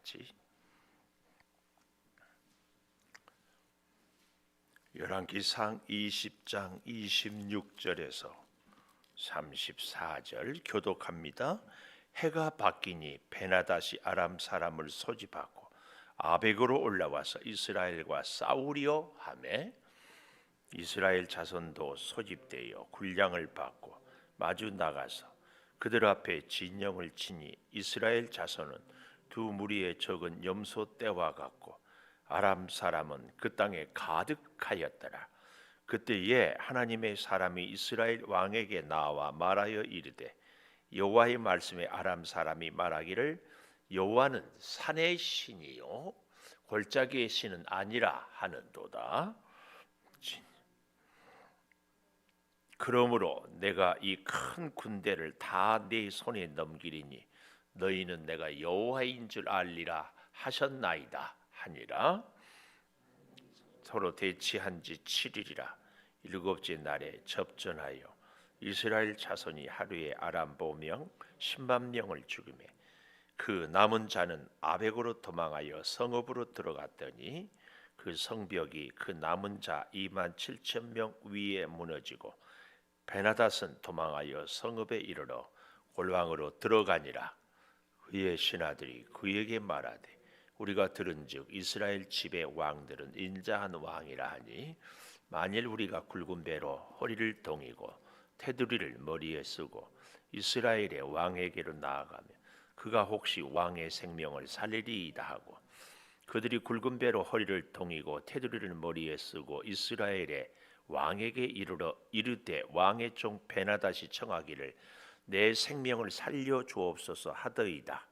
같이 열왕기상 20장 26절에서 34절 교독합니다. 해가 바뀌니 베나다시 아람 사람을 소집하고 아벡으로 올라와서 이스라엘과 싸우려 하매 이스라엘 자손도 소집되어 군량을 받고 마주 나가서 그들 앞에 진영을 치니 이스라엘 자손은 두 무리의 적은 염소 떼와 같고 아람 사람은 그 땅에 가득하였더라. 그때에 하나님의 사람이 이스라엘 왕에게 나와 말하여 이르되 여호와의 말씀에 아람 사람이 말하기를 여호와는 산의 신이요 골짜기의 신은 아니라 하는도다. 그러므로 내가 이 큰 군대를 다 네 손에 넘기리니 너희는 내가 여호와인 줄 알리라 하셨나이다 하니라. 서로 대치한 지 7일이라 일곱째 날에 접전하여 이스라엘 자손이 하루에 아람 보명 10만 명을 죽이매 그 남은 자는 아벡으로 도망하여 성읍으로 들어갔더니 그 성벽이 그 남은 자 2만 7천 명 위에 무너지고 베나닷은 도망하여 성읍에 이르러 골방으로 들어가니라. 그의 신하들이 그에게 말하되 우리가 들은즉 이스라엘 집의 왕들은 인자한 왕이라 하니 만일 우리가 굵은 배로 허리를 동이고 테두리를 머리에 쓰고 이스라엘의 왕에게로 나아가면 그가 혹시 왕의 생명을 살리리이다 하고 그들이 굵은 배로 허리를 동이고 테두리를 머리에 쓰고 이스라엘의 왕에게 이르되 왕의 종 베나닷이 청하기를 내 생명을 살려 주옵소서 하더이다.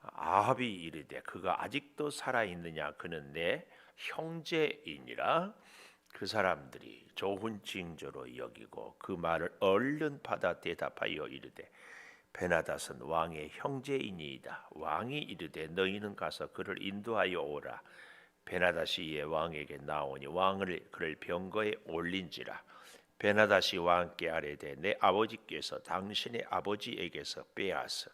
아합이 이르되 그가 아직도 살아있느냐 그는 내 형제이니라. 그 사람들이 좋은 징조로 여기고 그 말을 얼른 받아 대답하여 이르되 베나닷은 왕의 형제이니이다. 왕이 이르되 너희는 가서 그를 인도하여 오라. 베나닷이 이에 왕에게 나오니 왕을 그를 병거에 올린지라. 베나닷이 왕께 아뢰되 내 아버지께서 당신의 아버지에게서 빼앗아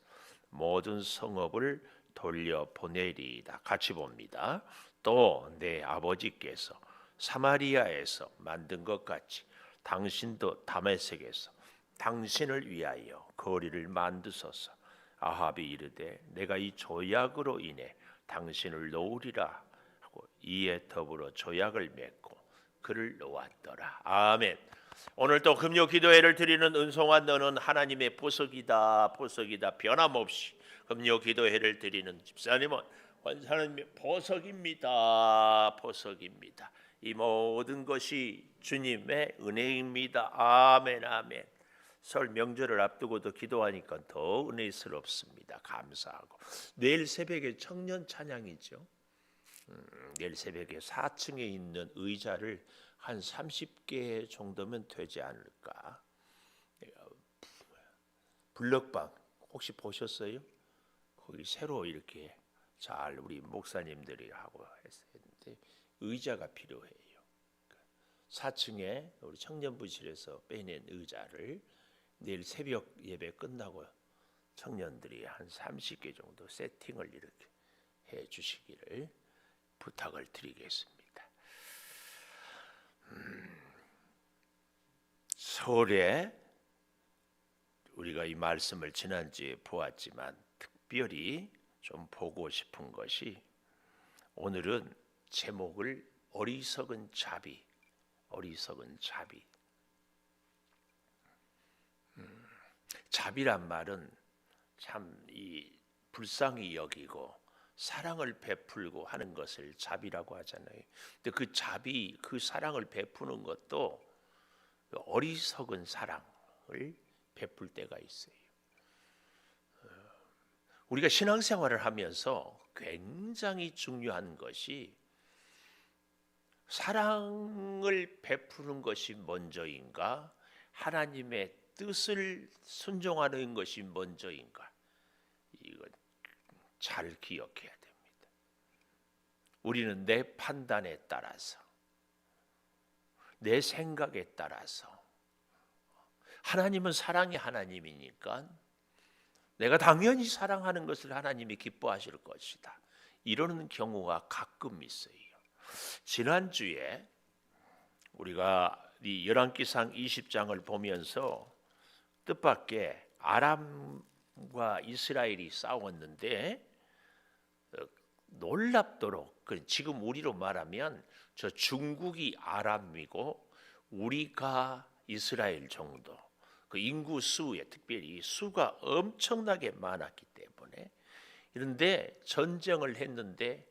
모든 성읍을 돌려보내리이다. 같이 봅니다. 또 내 아버지께서 사마리아에서 만든 것 같이 당신도 다메섹에서 당신을 위하여 거리를 만드소서. 아합이 이르되 내가 이 조약으로 인해 당신을 놓으리라 하고 이에 더불어 조약을 맺고 그를 놓았더라. 아멘. 오늘 또 금요 기도회를 드리는 은송아 너는 하나님의 보석이다. 보석이다. 변함없이 금요 기도회를 드리는 집사님은 하나님의 보석입니다. 보석입니다. 이 모든 것이 주님의 은혜입니다. 아멘 아멘. 설 명절을 앞두고도 기도하니까 더 은혜스럽습니다. 감사하고 내일 새벽에 청년 찬양이죠. 내일 새벽에 4층에 있는 의자를 한 30개 정도면 되지 않을까. 블럭방 혹시 보셨어요? 거기 새로 이렇게 잘 우리 목사님들이 하고 했는데 의자가 필요해요. 4층에 우리 청년부실에서 빼낸 의자를 내일 새벽 예배 끝나고 청년들이 한 30개 정도 세팅을 이렇게 해 주시기를 부탁을 드리겠습니다. 설에 우리가 이 말씀을 지난주에 보았지만 특별히 좀 보고 싶은 것이 오늘은 제목을 어리석은 자비, 어리석은 자비. 자비란 말은 참 이 불쌍히 여기고 사랑을 베풀고 하는 것을 자비라고 하잖아요. 근데 그 자비, 그 사랑을 베푸는 것도 어리석은 사랑을 베풀 때가 있어요. 우리가 신앙생활을 하면서 굉장히 중요한 것이 사랑을 베푸는 것이 먼저인가, 하나님의 뜻을 순종하는 것이 먼저인가, 이건 잘 기억해야 됩니다. 우리는 내 판단에 따라서, 내 생각에 따라서, 하나님은 사랑의 하나님이니까 내가 당연히 사랑하는 것을 하나님이 기뻐하실 것이다. 이러는 경우가 가끔 있어요. 지난주에 우리가 이 열왕기상 20장을 보면서 뜻밖의 아람과 이스라엘이 싸웠는데 놀랍도록 지금 우리로 말하면 저 중국이 아람이고 우리가 이스라엘 정도, 그 인구 수에 특별히 수가 엄청나게 많았기 때문에, 그런데 전쟁을 했는데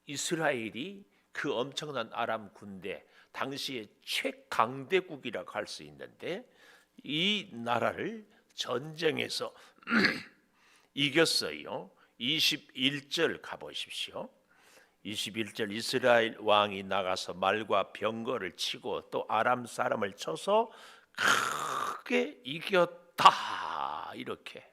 이스라엘이 그 엄청난 아람 군대, 당시에 최강대국이라고 할 수 있는데 이 나라를 전쟁에서 이겼어요. 21절 가보십시오. 21절 이스라엘 왕이 나가서 말과 병거를 치고 또 아람 사람을 쳐서 크게 이겼다. 이렇게.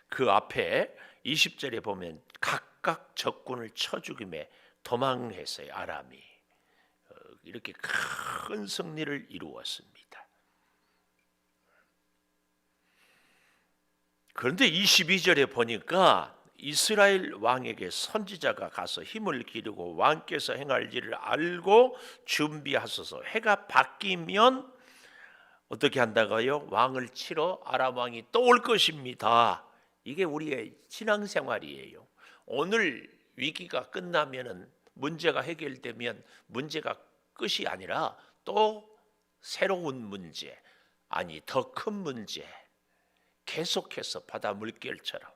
그 앞에 20절에 보면 각각 적군을 쳐 죽임에 도망했어요. 아람이. 이렇게 큰 승리를 이루었습니다. 그런데 22절에 보니까 이스라엘 왕에게 선지자가 가서 힘을 기르고 왕께서 행할 일을 알고 준비하소서. 해가 바뀌면 어떻게 한다고요? 왕을 치러 아람 왕이 또 올 것입니다. 이게 우리의 신앙생활이에요. 오늘 위기가 끝나면은, 문제가 해결되면 문제가 끝이 아니라 또 새로운 문제, 아니 더 큰 문제, 계속해서 바다 물결처럼.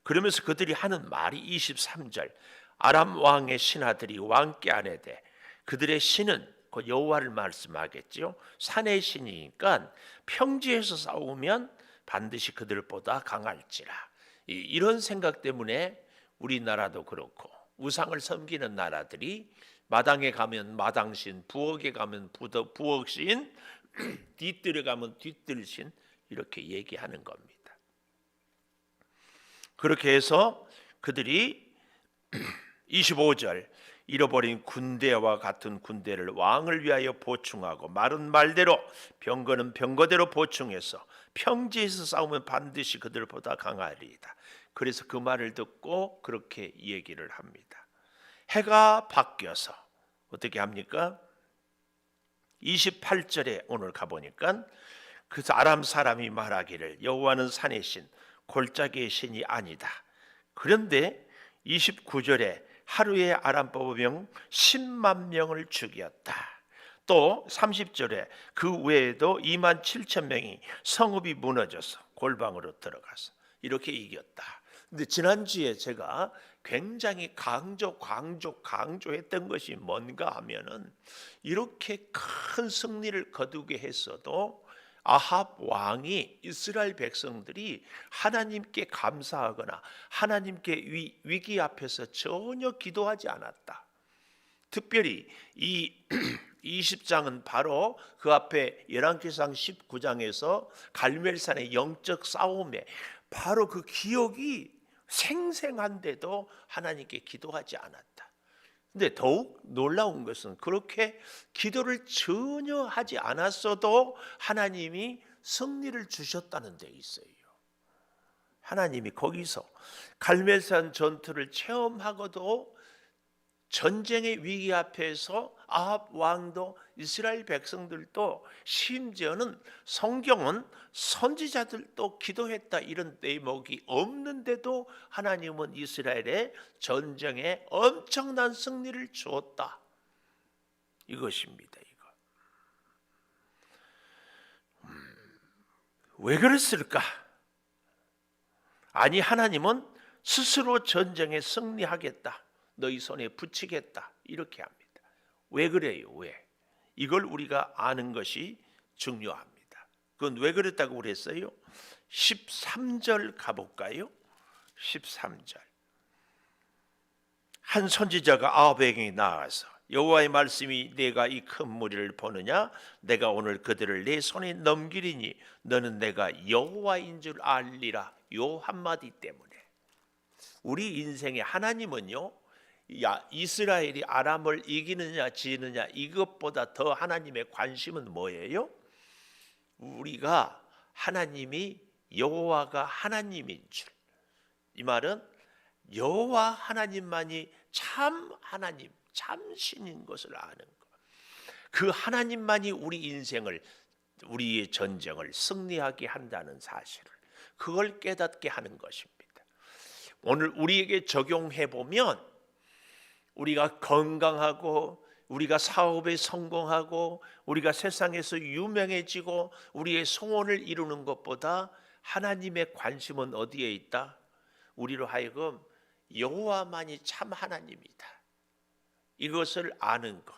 그러면서 그들이 하는 말이 23절, 아람 왕의 신하들이 왕께 아뢰되, 그들의 신은 그 여호와를 말씀하겠죠. 산의 신이니까 평지에서 싸우면 반드시 그들보다 강할지라. 이런 생각 때문에 우리나라도 그렇고 우상을 섬기는 나라들이 마당에 가면 마당신, 부엌에 가면 부엌신, 뒤뜰에 가면 뒤뜰신, 이렇게 얘기하는 겁니다. 그렇게 해서 그들이 25절, 잃어버린 군대와 같은 군대를 왕을 위하여 보충하고 말은 말대로 병거는 병거대로 보충해서 평지에서 싸우면 반드시 그들보다 강하리이다. 그래서 그 말을 듣고 그렇게 얘기를 합니다. 해가 바뀌어서 어떻게 합니까? 28절에 오늘 가보니까 그 아람 사람이 말하기를 여호와는 산의 신, 골짜기의 신이 아니다. 그런데 29절에 하루에 아람 뽑으면 10만 명을 죽였다. 또 30절에 그 외에도 2만 7천 명이 성읍이 무너져서 골방으로 들어가서 이렇게 이겼다. 근데 지난주에 제가 굉장히 강조했던 것이 뭔가 하면은, 이렇게 큰 승리를 거두게 했어도 아합 왕이 이스라엘 백성들이 하나님께 감사하거나 하나님께 위기 앞에서 전혀 기도하지 않았다. 특별히 이 20장은 바로 그 앞에 열왕기상 19장에서 갈멜산의 영적 싸움에 바로 그 기억이 생생한데도 하나님께 기도하지 않았다. 근데 더욱 놀라운 것은 그렇게 기도를 전혀 하지 않았어도 하나님이 승리를 주셨다는 데 있어요. 하나님이 거기서 갈멜산 전투를 체험하고도 전쟁의 위기 앞에서 아합 왕도 이스라엘 백성들도, 심지어는 성경은 선지자들도 기도했다 이런 대목이 없는데도 하나님은 이스라엘의 전쟁에 엄청난 승리를 주었다. 이것입니다. 이거. 왜 그랬을까? 아니, 하나님은 스스로 전쟁에 승리하겠다, 너희 손에 붙이겠다, 이렇게 합니다. 왜 그래요? 왜? 이걸 우리가 아는 것이 중요합니다. 그건 왜 그랬다고 그랬어요? 13절 가볼까요? 13절. 한 선지자가 아합에게 나아가서 여호와의 말씀이 내가 이 큰 무리를 보느냐? 내가 오늘 그들을 내 손에 넘기리니 너는 내가 여호와인 줄 알리라. 요 한마디 때문에 우리 인생에 하나님은요, 이스라엘이 아람을 이기느냐 지느냐 이것보다 더 하나님의 관심은 뭐예요? 우리가 하나님이 여호와가 하나님인 줄. 이 말은 여호와 하나님만이 참 하나님, 참 신인 것을 아는 것. 그 하나님만이 우리 인생을, 우리의 전쟁을 승리하게 한다는 사실을, 그걸 깨닫게 하는 것입니다. 오늘 우리에게 적용해 보면 우리가 건강하고 우리가 사업에 성공하고 우리가 세상에서 유명해지고 우리의 소원을 이루는 것보다 하나님의 관심은 어디에 있다? 우리로 하여금 여호와만이 참 하나님이다, 이것을 아는 것,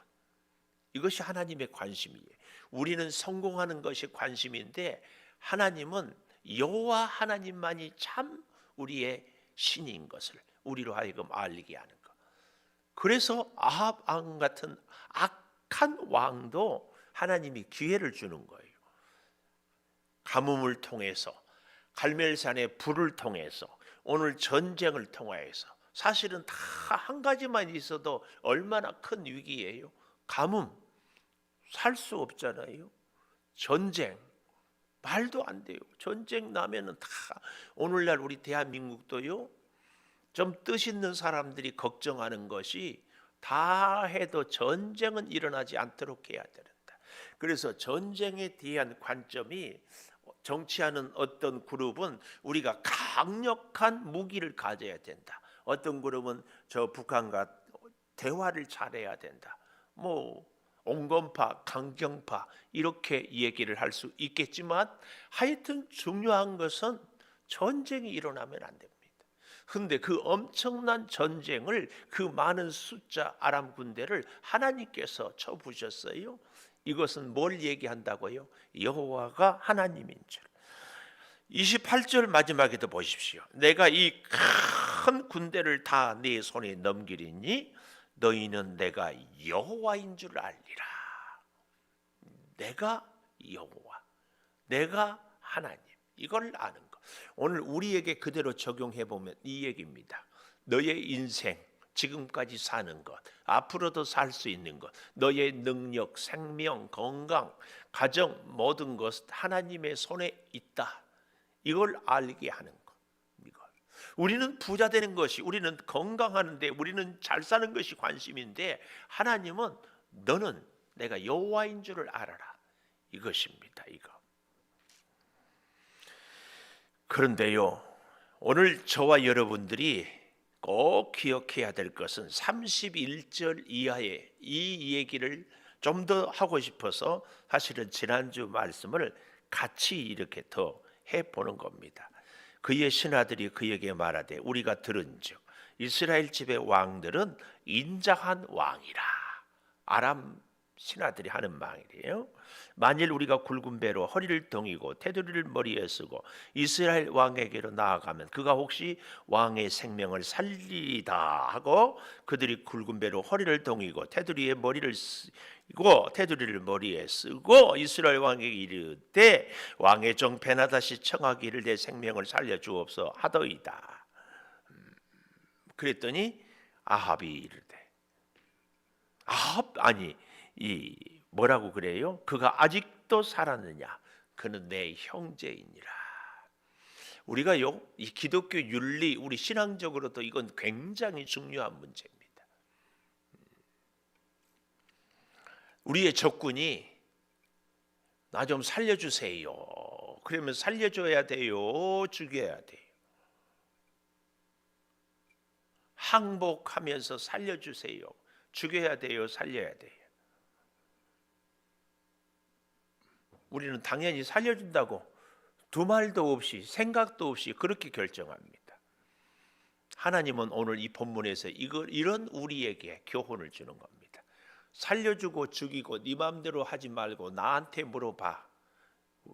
이것이 하나님의 관심이에요. 우리는 성공하는 것이 관심인데 하나님은 여호와 하나님만이 참 우리의 신인 것을 우리로 하여금 알리게 하는 것. 그래서 아합 왕 같은 악한 왕도 하나님이 기회를 주는 거예요. 가뭄을 통해서, 갈멜산의 불을 통해서, 오늘 전쟁을 통하여서, 사실은 다 한 가지만 있어도 얼마나 큰 위기예요. 가뭄, 살 수 없잖아요. 전쟁, 말도 안 돼요. 전쟁 나면은 다, 오늘날 우리 대한민국도요, 좀 뜻있는 사람들이 걱정하는 것이 다 해도 전쟁은 일어나지 않도록 해야 된다. 그래서 전쟁에 대한 관점이, 정치하는 어떤 그룹은 우리가 강력한 무기를 가져야 된다. 어떤 그룹은 저 북한과 대화를 잘해야 된다. 뭐 온건파, 강경파 이렇게 얘기를 할 수 있겠지만 하여튼 중요한 것은 전쟁이 일어나면 안 됩니다. 근데 그 엄청난 전쟁을, 그 많은 숫자 아람 군대를 하나님께서 쳐부셨어요. 이것은 뭘 얘기한다고요? 여호와가 하나님인 줄. 28절 마지막에도 보십시오. 내가 이 큰 군대를 다 네 손에 넘기리니 너희는 내가 여호와인 줄 알리라. 내가 여호와, 내가 하나님, 이걸 아는 것. 오늘 우리에게 그대로 적용해 보면 이 얘기입니다. 너의 인생, 지금까지 사는 것, 앞으로도 살 수 있는 것, 너의 능력, 생명, 건강, 가정, 모든 것 하나님의 손에 있다. 이걸 알게 하는 것. 우리는 부자 되는 것이, 우리는 건강하는데, 우리는 잘 사는 것이 관심인데 하나님은 너는 내가 여호와인 줄을 알아라, 이것입니다. 이거. 그런데요, 오늘 저와 여러분들이 꼭 기억해야 될 것은 31절 이하의 이 얘기를 좀 더 하고 싶어서 사실은 지난주 말씀을 같이 이렇게 더 해보는 겁니다. 그의 신하들이 그에게 말하되 우리가 들은즉 이스라엘 집의 왕들은 인자한 왕이라. 아람 신하들이 하는 말이에요. 만일 우리가 굵은 배로 허리를 동이고 테두리를 머리에 쓰고 이스라엘 왕에게로 나아가면 그가 혹시 왕의 생명을 살리다 하고 그들이 굵은 배로 허리를 동이고 테두리에 머리를 쓰고 테두리를 머리에 쓰고 이스라엘 왕에게 이르되 왕의 종 베나다시 청하기를 내 생명을 살려주옵소 하더이다. 그랬더니 아합이 이르되, 아합 아니 이 뭐라고 그래요? 그가 아직도 살았느냐? 그는 내 형제이니라. 우리가요, 이 기독교 윤리, 우리 신앙적으로도 이건 굉장히 중요한 문제입니다. 우리의 적군이 나 좀 살려주세요. 그러면 살려줘야 돼요, 죽여야 돼요? 항복하면서 살려주세요, 죽여야 돼요, 살려야 돼요? 우리는 당연히 살려준다고 두 말도 없이 생각도 없이 그렇게 결정합니다. 하나님은 오늘 이 본문에서 이런 우리에게 교훈을 주는 겁니다. 살려주고 죽이고 네 마음대로 하지 말고 나한테 물어봐.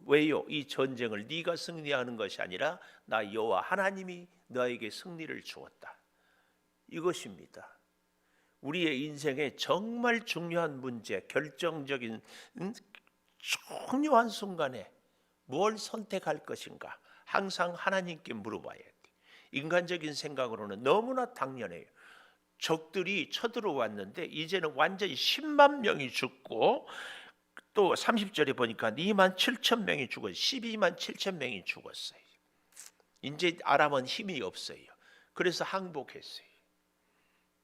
왜요? 이 전쟁을 네가 승리하는 것이 아니라 나 여호와 하나님이 너에게 승리를 주었다. 이것입니다. 우리의 인생에 정말 중요한 문제, 결정적인 중요한 순간에 뭘 선택할 것인가 항상 하나님께 물어봐야 돼. 인간적인 생각으로는 너무나 당연해요. 적들이 쳐들어왔는데 이제는 완전히 10만 명이 죽고 또 30절에 보니까 2만 7천 명이 죽었어요. 12만 7천 명이 죽었어요. 이제 아람은 힘이 없어요. 그래서 항복했어요.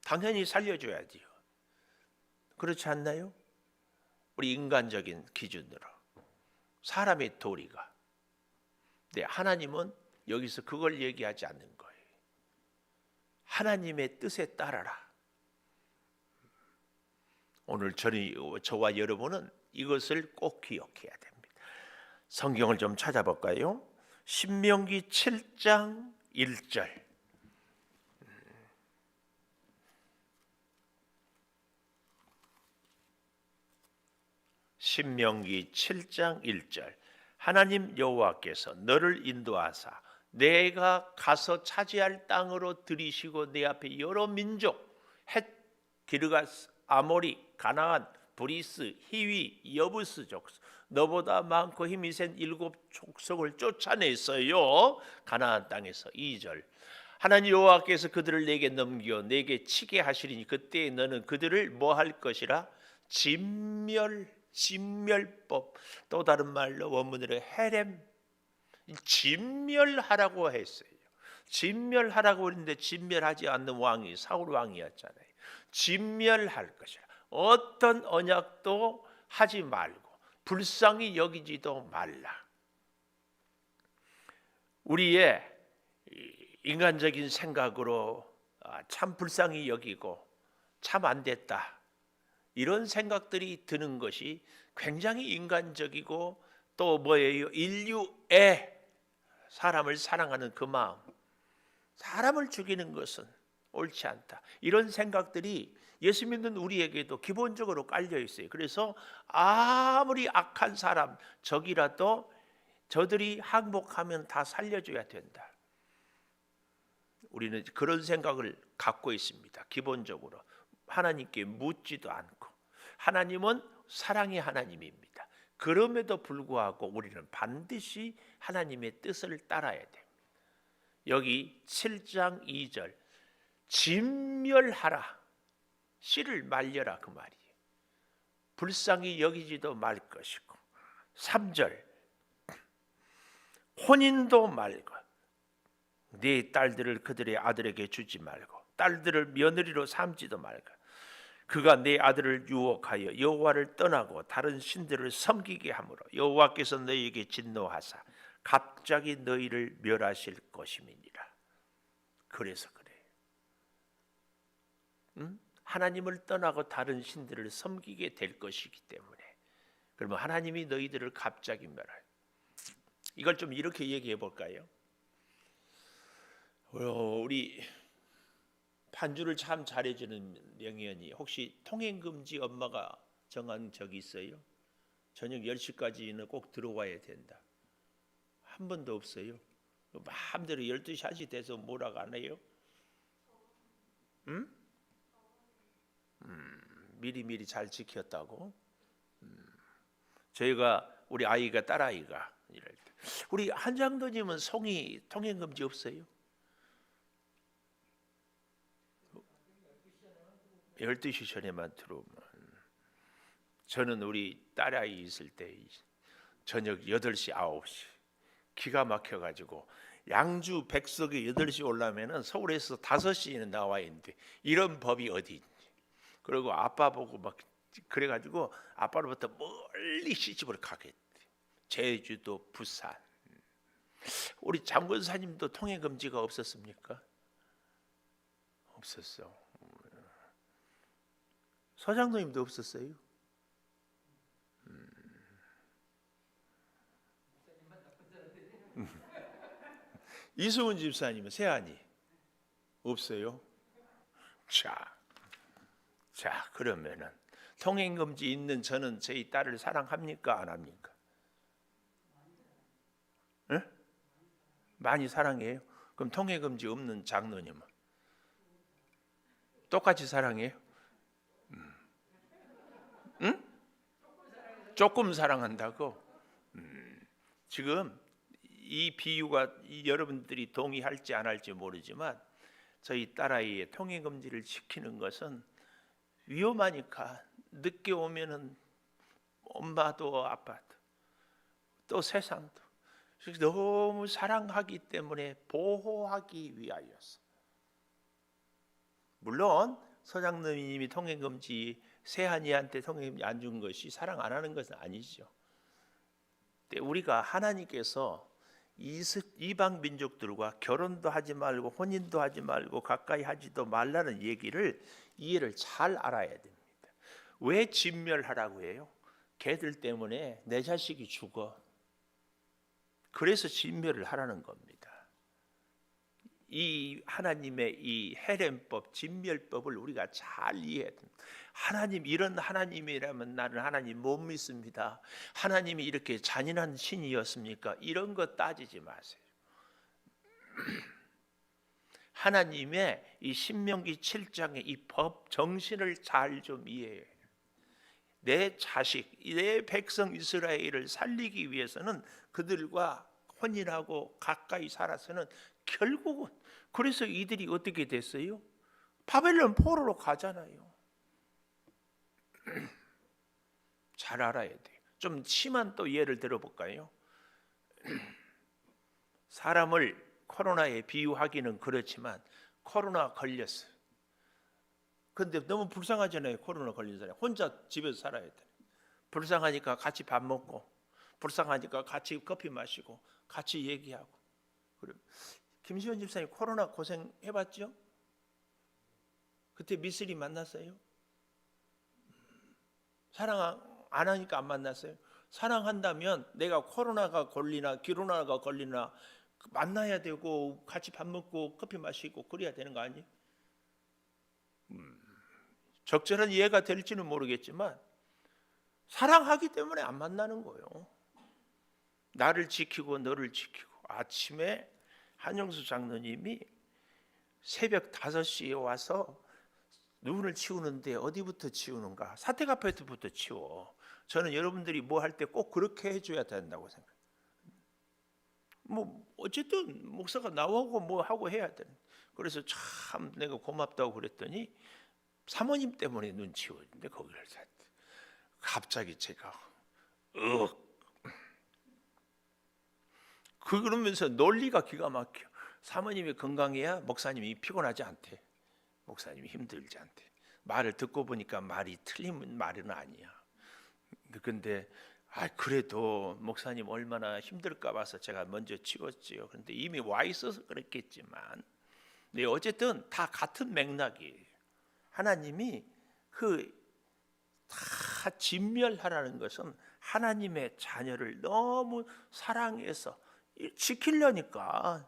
당연히 살려줘야 돼요. 그렇지 않나요? 우리 인간적인 기준으로 사람의 도리가. 네, 하나님은 여기서 그걸 얘기하지 않는 거예요. 하나님의 뜻에 따라라. 오늘 저와 여러분은 이것을 꼭 기억해야 됩니다. 성경을 좀 찾아볼까요? 신명기 7장 1절. 신명기 7장 1절. 하나님 여호와께서 너를 인도하사 내가 가서 차지할 땅으로 들이시고 내 앞에 여러 민족 헷, 기르가스, 아모리, 가나안, 브리스, 히위, 여부스 족속 너보다 많고 힘이 센 7 족속을 쫓아냈어요. 가나안 땅에서. 2절. 하나님 여호와께서 그들을 내게 넘겨 내게 치게 하시리니 그때 너는 그들을 뭐 할 것이라? 진멸법. 또 다른 말로 원문으로 헤렘, 진멸하라고 했어요. 진멸하라고 했는데 진멸하지 않는 왕이 사울 왕이었잖아요. 진멸할 것이라. 어떤 언약도 하지 말고 불쌍히 여기지도 말라. 우리의 인간적인 생각으로 참 불쌍히 여기고 참 안 됐다, 이런 생각들이 드는 것이 굉장히 인간적이고 또 뭐예요? 인류의 사람을 사랑하는 그 마음, 사람을 죽이는 것은 옳지 않다, 이런 생각들이 예수 믿는 우리에게도 기본적으로 깔려 있어요. 그래서 아무리 악한 사람 적이라도 저들이 항복하면 다 살려줘야 된다. 우리는 그런 생각을 갖고 있습니다. 기본적으로 하나님께 묻지도 않고. 하나님은 사랑의 하나님입니다. 그럼에도 불구하고 우리는 반드시 하나님의 뜻을 따라야 됩니다. 여기 7장 2절 진멸하라, 씨를 말려라 그 말이에요. 불쌍히 여기지도 말 것이고. 3절 혼인도 말고 네 딸들을 그들의 아들에게 주지 말고 딸들을 며느리로 삼지도 말고 그가 내 아들을 유혹하여 여호와를 떠나고 다른 신들을 섬기게 하므로 여호와께서 너희에게 진노하사 갑자기 너희를 멸하실 것임이니라. 그래서 그래. 하나님을 떠나고 다른 신들을 섬기게 될 것이기 때문에. 그러면 하나님이 너희들을 갑자기 멸할. 이걸 좀 이렇게 얘기해 볼까요? 우리 반주를 참 잘해주는 명희연이 혹시 통행금지 엄마가 정한 적이 있어요? 저녁 10시까지는 꼭 들어와야 된다. 한 번도 없어요. 마음대로 12시 1시 돼서 뭐라고 안 해요? 응? 미리미리 잘 지켰다고? 저희가 우리 아이가 딸아이가 이럴 때 우리 한장도님은 송이 통행금지 없어요? 12시 전에만 들어오면. 저는 우리 딸아이 있을 때 저녁 8시 9시 기가 막혀가지고 양주 백석에 8시 올라면은 서울에서 5시에는 나와 있는데 이런 법이 어디 있니. 그리고 아빠 보고 막 그래가지고 아빠로부터 멀리 시집을 가겠대. 제주도, 부산. 우리 장권사님도 통행금지가 없었습니까? 없었어. 서장로님도 없었어요? 이수훈 집사님은 세안이 없어요? 자 그러면은 통행금지 있는 저는 저희 딸을 사랑합니까? 안 합니까? 네? 많이 사랑해요? 그럼 통행금지 없는 장로님은 똑같이 사랑해요? 응? 조금 사랑한다고? 지금 이 비유가 여러분들이 동의할지 안 할지 모르지만 저희 딸아이의 통행금지를 지키는 것은 위험하니까. 늦게 오면은 엄마도 아빠도 또 세상도 너무 사랑하기 때문에 보호하기 위하여서. 물론 서장님이 통행금지 세한이한테 통행금지 안 준 것이 사랑 안 하는 것은 아니죠. 근데 우리가 하나님께서 이방 민족들과 결혼도 하지 말고 혼인도 하지 말고 가까이 하지도 말라는 얘기를 이해를 잘 알아야 됩니다. 왜 진멸하라고 해요? 걔들 때문에 내 자식이 죽어. 그래서 진멸을 하라는 겁니다. 이 하나님의 이 헤렘법, 진멸법을 우리가 잘 이해해야 됩니다. 하나님, 이런 하나님이라면 나는 하나님 못 믿습니다. 하나님이 이렇게 잔인한 신이었습니까? 이런 거 따지지 마세요. 하나님의 이 신명기 7장의 이 법 정신을 잘 좀 이해해요. 내 자식, 내 백성 이스라엘을 살리기 위해서는 그들과 혼인하고 가까이 살아서는 결국은, 그래서 이들이 어떻게 됐어요? 바벨론 포로로 가잖아요. 잘 알아야 돼요. 좀 심한 또 예를 들어볼까요? 사람을 코로나에 비유하기는 그렇지만 코로나 걸렸어요. 근데 너무 불쌍하잖아요. 코로나 걸린 사람 혼자 집에서 살아야 돼. 불쌍하니까 같이 밥 먹고, 불쌍하니까 같이 커피 마시고, 같이 얘기하고. 그래. 김시원 집사님 코로나 고생 해봤죠? 그때 미쓰리 만났어요? 사랑 안 하니까 안 만났어요? 사랑한다면 내가 코로나가 걸리나 기로나가 걸리나 만나야 되고 같이 밥 먹고 커피 마시고 그래야 되는 거 아니에요? 적절한 이해가 될지는 모르겠지만 사랑하기 때문에 안 만나는 거예요. 나를 지키고 너를 지키고. 아침에 한영수 장로님이 새벽 5시에 와서 눈을 치우는데 어디부터 치우는가? 사택아파트부터 치워. 저는 여러분들이 뭐 할 때 꼭 그렇게 해줘야 된다고 생각해요. 뭐 어쨌든 목사가 나오고 뭐 하고 해야 돼. 그래서 참 내가 고맙다고 그랬더니 사모님 때문에 눈 치웠는데 거기를 갑자기 제가 그러면서 논리가 기가 막혀. 사모님이 건강해야 목사님이 피곤하지 않대. 목사님이 힘들지 않대. 말을 듣고 보니까 말이 틀린 말은 아니야. 근데 그래도 목사님 얼마나 힘들까 봐서 제가 먼저 치웠지요. 그런데 이미 와 있어서 그랬겠지만, 네, 어쨌든 다 같은 맥락이에요. 하나님이 다 진멸하라는 것은 하나님의 자녀를 너무 사랑해서 지키려니까.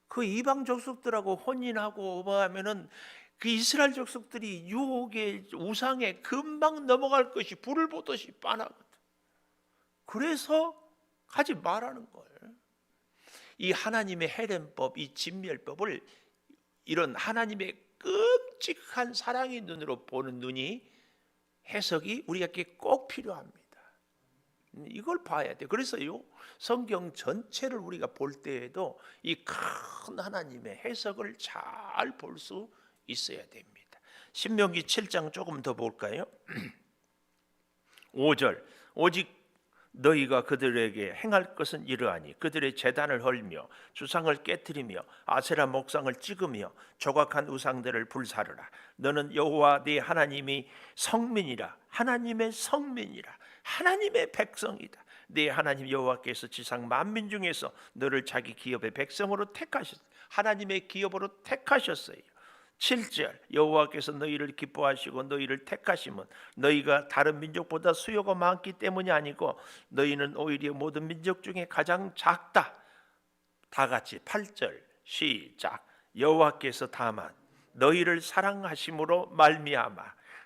그 이방 족속들하고 혼인하고 뭐 하면은 그 이스라엘 족속들이 유혹의 우상에 금방 넘어갈 것이 불을 보듯이 뻔하거든. 그래서 하지 말라는 거예요. 이 하나님의 헤렘법, 이 진멸법을 이런 하나님의 끔찍한 사랑의 눈으로 보는 눈이, 해석이 우리에게 꼭 필요합니다. 이걸 봐야 돼요. 그래서요, 성경 전체를 우리가 볼 때에도 이 큰 하나님의 해석을 잘 볼 수 있어야 됩니다. 신명기 7장 조금 더 볼까요? 5절. 오직 너희가 그들에게 행할 것은 이러하니 그들의 제단을 헐며 주상을 깨뜨리며 아세라 목상을 찍으며 조각한 우상들을 불사르라. 너는 여호와 네 하나님이 성민이라. 하나님의 성민이라. 하나님의 백성이다. 네 하나님 여호와께서 지상 만민 중에서 너를 자기 기업의 백성으로 택하셨어요. 하나님의 기업으로 택하셨어요. 7절. 여호와께서 너희를 기뻐하시고 너희를 택하심은 너희가 다른 민족보다 수요가 많기 때문이 아니고 너희는 오히려 모든 민족 중에 가장 작다. 다 같이 8절 시작. 여호와께서 다만 너희를 사랑하심으로 말미암아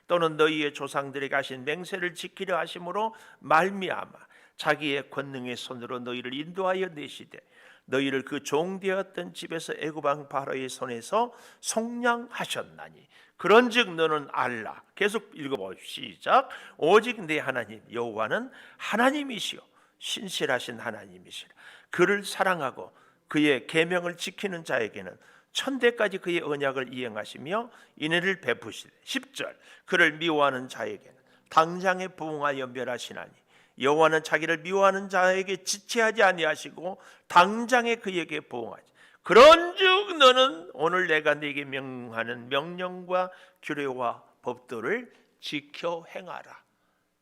또는 너희의 조상들에게 하신 맹세를 지키려 하심으로 말미암아 자기의 권능의 손으로 너희를 인도하여 내시되 너희를 그 종되었던 집에서 애굽 왕 바로의 손에서 속량하셨나니 그런즉 너는 알라. 계속 읽어보시죠. 시작. 오직 내 하나님 여호와는 하나님이시요 신실하신 하나님이시라. 그를 사랑하고 그의 계명을 지키는 자에게는 천대까지 그의 언약을 이행하시며 인애를 베푸시되 10절. 그를 미워하는 자에게는 당장에 부응하여 멸하시나니 여호와는 자기를 미워하는 자에게 지체하지 아니하시고 당장에 그에게 보응하지. 그런즉 너는 오늘 내가 네게 명하는 명령과 규례와 법도를 지켜 행하라.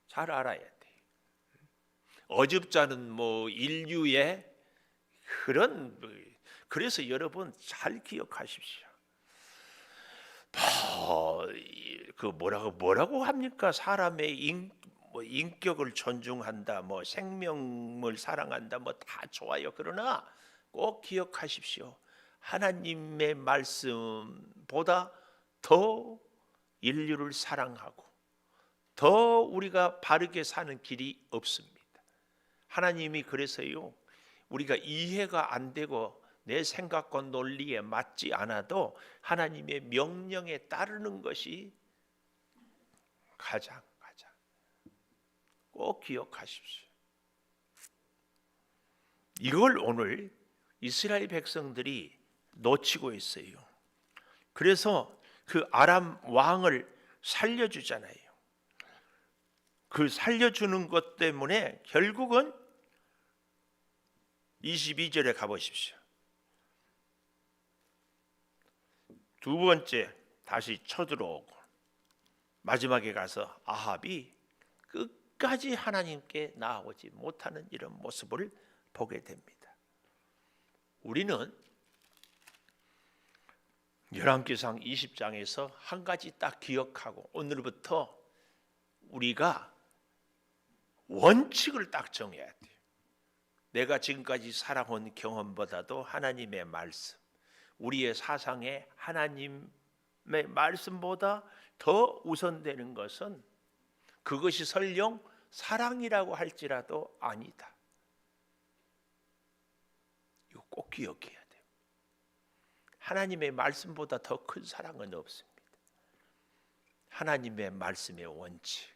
잘 알아야 돼. 어줍잖은 인류의 그런, 그래서 여러분 잘 기억하십시오. 뭐라고 합니까? 사람의 인격을 존중한다, 생명을 사랑한다, 다 좋아요. 그러나 꼭 기억하십시오. 하나님의 말씀보다 더 인류를 사랑하고 더 우리가 바르게 사는 길이 없습니다. 하나님이 그래서요, 우리가 이해가 안 되고 내 생각과 논리에 맞지 않아도 하나님의 명령에 따르는 것이 가장 꼭 기억하십시오. 이걸 오늘 이스라엘 백성들이 놓치고 있어요. 그래서 그 아람 왕을 살려주잖아요. 그 살려주는 것 때문에 결국은 22절에 가보십시오. 두 번째 다시 쳐들어오고 마지막에 가서 아합이 끝까지 하나님께 나아오지 못하는 이런 모습을 보게 됩니다. 우리는 열왕기상 20장에서 한 가지 딱 기억하고 오늘부터 우리가 원칙을 딱 정해야 돼요. 내가 지금까지 살아온 경험보다도 하나님의 말씀, 우리의 사상에 하나님의 말씀보다 더 우선되는 것은 그것이 설령 사랑이라고 할지라도 아니다. 이거 꼭 기억해야 돼요. 하나님의 말씀보다 더 큰 사랑은 없습니다. 하나님의 말씀의 원칙,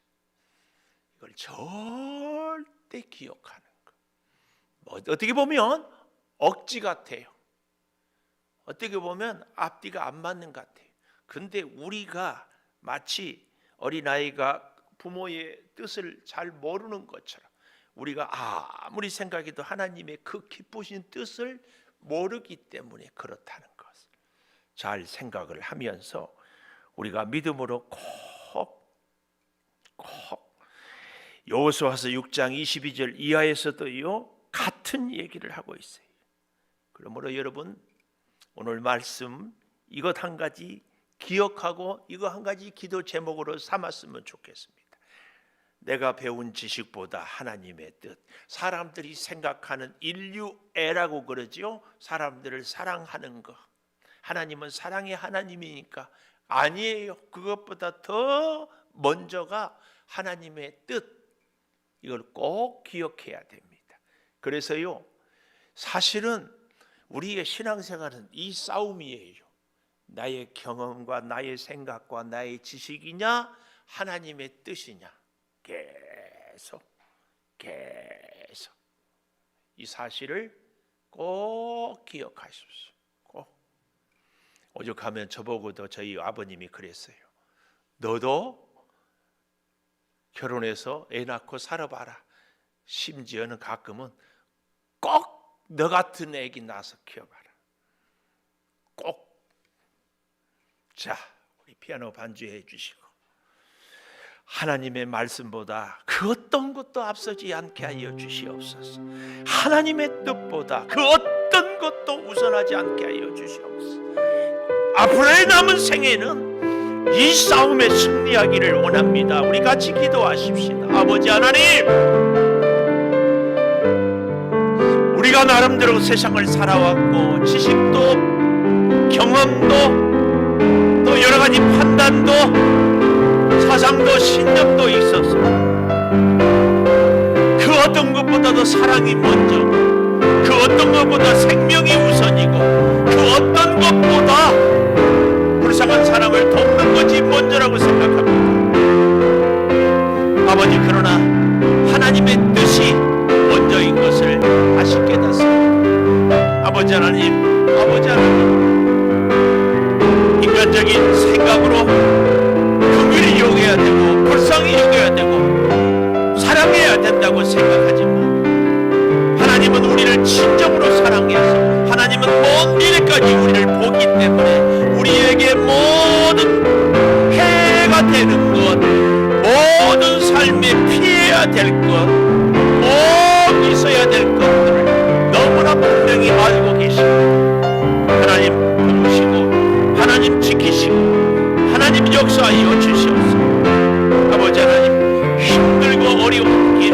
이걸 절대 기억하는 것. 어떻게 보면 억지 같아요. 어떻게 보면 앞뒤가 안 맞는 것 같아요. 근데 우리가 마치 어린아이가 부모의 뜻을 잘 모르는 것처럼 우리가 아무리 생각해도 하나님의 그 기쁘신 뜻을 모르기 때문에 그렇다는 것을 잘 생각을 하면서 우리가 믿음으로 꼭 여호수아서 6장 22절 이하에서도요 같은 얘기를 하고 있어요. 그러므로 여러분 오늘 말씀 이것 한 가지 기억하고 이거 한 가지 기도 제목으로 삼았으면 좋겠습니다. 내가 배운 지식보다 하나님의 뜻, 사람들이 생각하는 인류애라고 그러죠. 사람들을 사랑하는 것. 하나님은 사랑의 하나님이니까 아니에요. 그것보다 더 먼저가 하나님의 뜻. 이걸 꼭 기억해야 됩니다. 그래서요, 사실은 우리의 신앙생활은 이 싸움이에요. 나의 경험과 나의 생각과 나의 지식이냐 하나님의 뜻이냐. 계속 이 사실을 꼭 기억하십시오. 꼭. 오죽하면 저보고도 저희 아버님이 그랬어요. 너도 결혼해서 애 낳고 살아봐라. 심지어는 가끔은 꼭 너 같은 애기 낳아서 키워봐라. 꼭. 자, 우리 피아노 반주해 주시고 하나님의 말씀보다 그 어떤 것도 앞서지 않게 하여 주시옵소서. 하나님의 뜻보다 그 어떤 것도 우선하지 않게 하여 주시옵소서. 앞으로의 남은 생애는 이 싸움에 승리하기를 원합니다. 우리 같이 기도하십시다. 아버지 하나님, 우리가 나름대로 세상을 살아왔고 지식도 경험도 또 여러 가지 판단도 사상도 신념도 있어서 그 어떤 것보다도 사랑이 먼저, 그 어떤 것보다 생명이 우선이고 그 어떤 것보다 불쌍한 사람을 돕는 것이 먼저라고 생각합니다. 아버지, 그러나 하나님의 뜻이 먼저인 것을 다시 깨닫습니다. 아버지 하나님, 인간적인 생각으로 긍휼히 여겨야 되고 불쌍히 여겨야 되고 사랑해야 된다. 한다고 생각하지 마. 하나님은 우리를 진정으로 사랑해서 하나님은 먼 미래까지 우리를 보기 때문에 우리에게 모든 해가 되는 것, 모든 삶에 피해야 될 것, 꼭 있어야 될 것들을 너무나 분명히 알고 계십니다. 하나님 부르시고 하나님 지키시고 하나님 역사하여 주시옵소서. 아버지 하나님, 힘들고 어려운 길,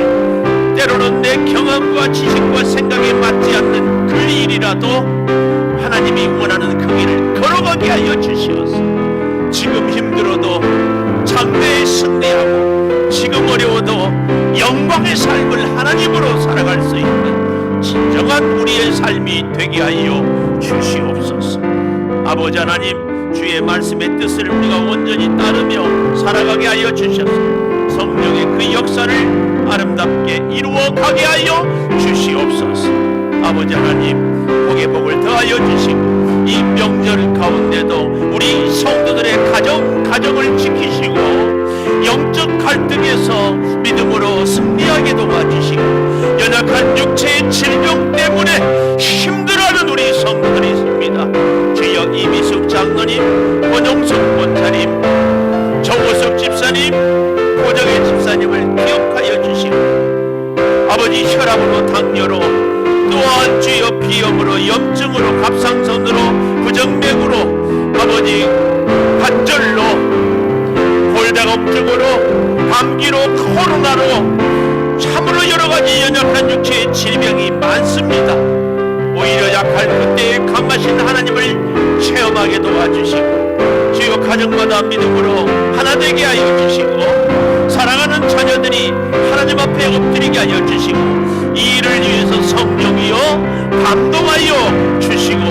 때로는 내 경험과 지식과 생각에 맞지 않는 그 일이라도 하나님이 원하는 그 길을 걸어가게 하여 주시옵소서. 지금 힘들어도 장래에 승리하고 지금 어려워도 영광의 삶을 하나님으로 살아갈 수 있는 진정한 우리의 삶이 되게 하여 주시옵소서. 아버지 하나님, 주의 말씀의 뜻을 우리가 온전히 따르며 살아가게 하여 주셔서 성령의 그 역사를 아름답게 이루어 가게 하여 주시옵소서. 아버지 하나님, 복의 복을 더하여 주시고 이 명절 가운데도 우리 성도들의 가정을 지키시고 영적 갈등에서 믿음으로 승리하게 도와주시고 연약한 육체의 질병 때문에 힘들어하는 우리 성도들이 있습니다. 주여 이미숙 장로님, 권영숙 권사님, 정우석 집사님, 고정의 집사님을 기억하여 주시고 아버지 혈압으로 당뇨로 또한 주여 비염으로 염증으로 갑상선으로 부정맥으로 아버지 관절로 골다공증으로 감기로 코로나로 참으로 여러가지 연약한 육체의 질병이 많습니다. 오히려 약할 그때에 강하신 하나님을 체험하게 도와주시고 주여 가정마다 믿음으로 하나 되게 하여 주시고 사랑하는 자녀들이 하나님 앞에 엎드리게 하여 주시고 이 일을 위해서 성령이여 감동하여 주시고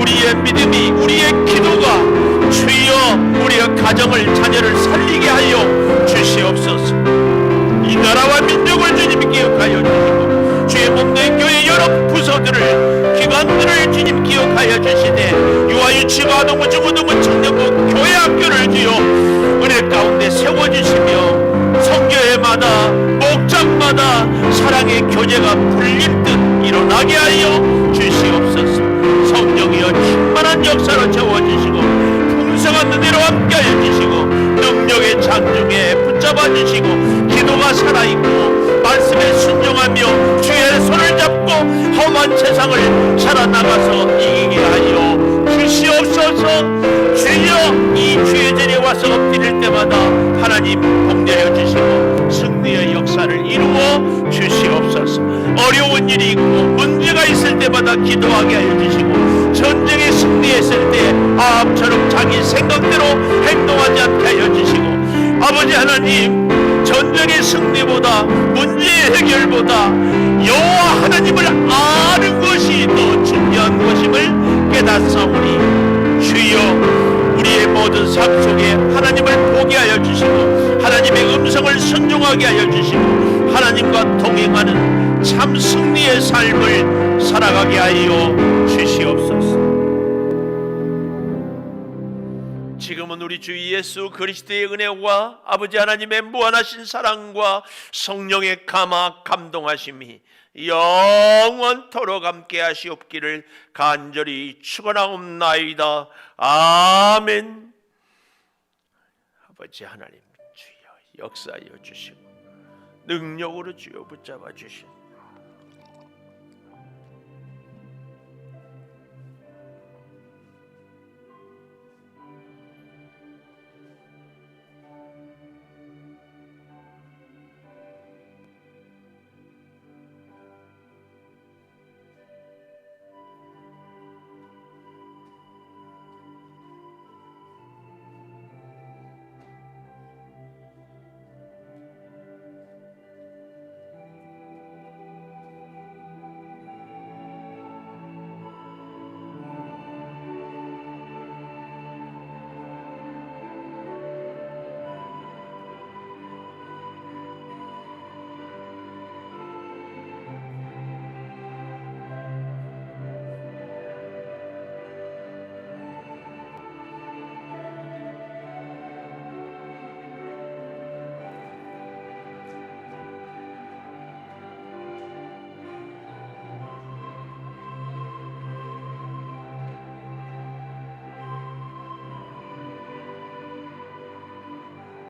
우리의 믿음이 우리의 기도가 주여 우리의 가정을 자녀를 살리게 하여 주시옵소서. 이 나라와 민족을 주님 기억하여 주시고 주의 몸된 교회 여러 부서들을 기관들을 주님 기억하여 주시되 유아유치가 아동부 중고등부 청년부 교회 학교를 주여 은혜 가운데 세워주시며 성교회마다 목장마다 사랑의 교제가 불릴 듯 일어나게 하여 주시옵소서. 성령이여 충만한 역사로 채워주시고 풍성한 은혜로 함께하여 주시고 능력의 장중에 붙잡아 주시고 기도가 살아있고 말씀에 순종하며 주의 손을 잡고 험한 세상을 살아나가서 이기게 하여 주시옵소서. 주여 이 주의 전에 와서 엎드릴 때마다 하나님 복 내려주시고 승리의 역사를 이루어 주시옵소서. 어려운 일이 있고 문제가 있을 때마다 기도하게 하여 주시고 전쟁에 승리했을 때 아합처럼 자기 생각대로 행동하지 않게 하여 주시고 아버지 하나님, 전쟁의 승리보다 문제의 해결보다 여호와 하나님을 아는 것이 더 중요한 것임을 깨닫사오니 주여 우리의 모든 삶 속에 하나님을 보게 하여 주시고 하나님의 음성을 순종하게 하여 주시고 하나님과 동행하는 참 승리의 삶을 살아가게 하여 주시옵소서. 지금은 우리 주 예수 그리스도의 은혜와 아버지 하나님의 무한하신 사랑과 성령의 감화 감동하심이 영원토록 함께 하시옵기를 간절히 축원하옵나이다. 아멘. 아버지 하나님, 주여 역사하여 주시고 능력으로 주여 붙잡아 주시고